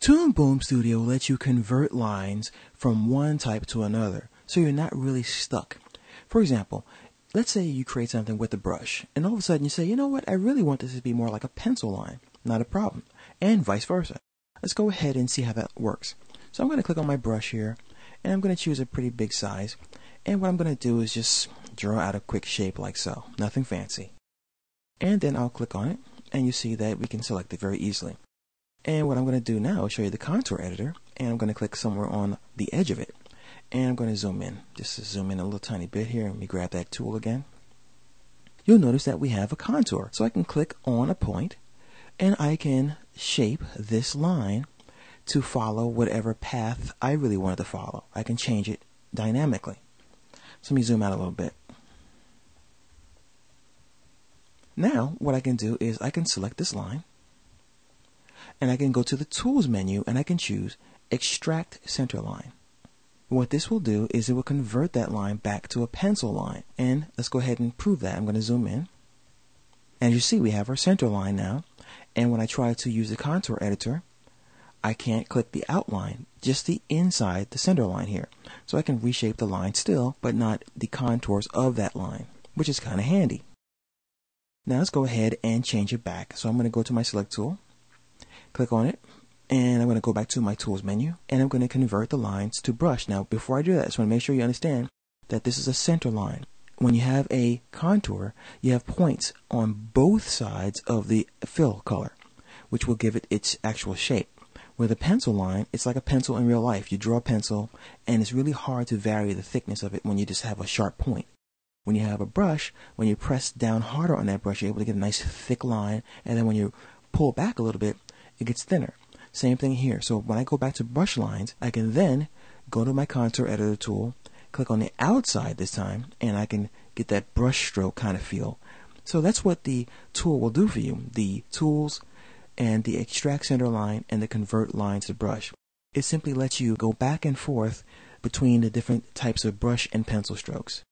Toom Studio lets you convert lines from one type to another, so you're not really stuck. For example, let's say you create something with a brush, and all of a sudden you say, you know what, I really want this to be more like a pencil line. Not a problem. And vice versa. Let's go ahead and see how that works. So I'm going to click on my brush here, and I'm going to choose a pretty big size. And what I'm going to do is just draw out a quick shape like so. Nothing fancy. And then I'll click on it, and you see that we can select it very easily. And what I'm going to do now is show you the contour editor, and I'm going to click somewhere on the edge of it. And I'm going to zoom in. Just to zoom in a little tiny bit here. Let me grab that tool again. You'll notice that we have a contour. So I can click on a point, and I can shape this line to follow whatever path I really wanted to follow. I can change it dynamically. So let me zoom out a little bit. Now, what I can do is I can select this line, and I can go to the Tools menu, and I can choose Extract Center Line. What this will do is it will convert that line back to a pencil line. And let's go ahead and prove that. I'm going to zoom in. And you see we have our center line now. And when I try to use the contour editor, I can't click the outline, just the inside, the center line here. So I can reshape the line still, but not the contours of that line, which is kind of handy. Now let's go ahead and change it back. So I'm going to go to my select tool, click on it, and I'm going to go back to my tools menu, and I'm going to convert the lines to brush. Now before I do that, I just want to make sure you understand that this is a center line. When you have a contour, you have points on both sides of the fill color, which will give it its actual shape. With a pencil line, it's like a pencil in real life. You draw a pencil, and it's really hard to vary the thickness of it when you just have a sharp point. When you have a brush, when you press down harder on that brush, you're able to get a nice thick line, and then when you pull back a little bit, it gets thinner. Same thing here. So when I go back to brush lines, I can then go to my contour editor tool, click on the outside this time, and I can get that brush stroke kind of feel. So that's what the tool will do for you. The tools and the extract center line and the convert lines to brush. It simply lets you go back and forth between the different types of brush and pencil strokes.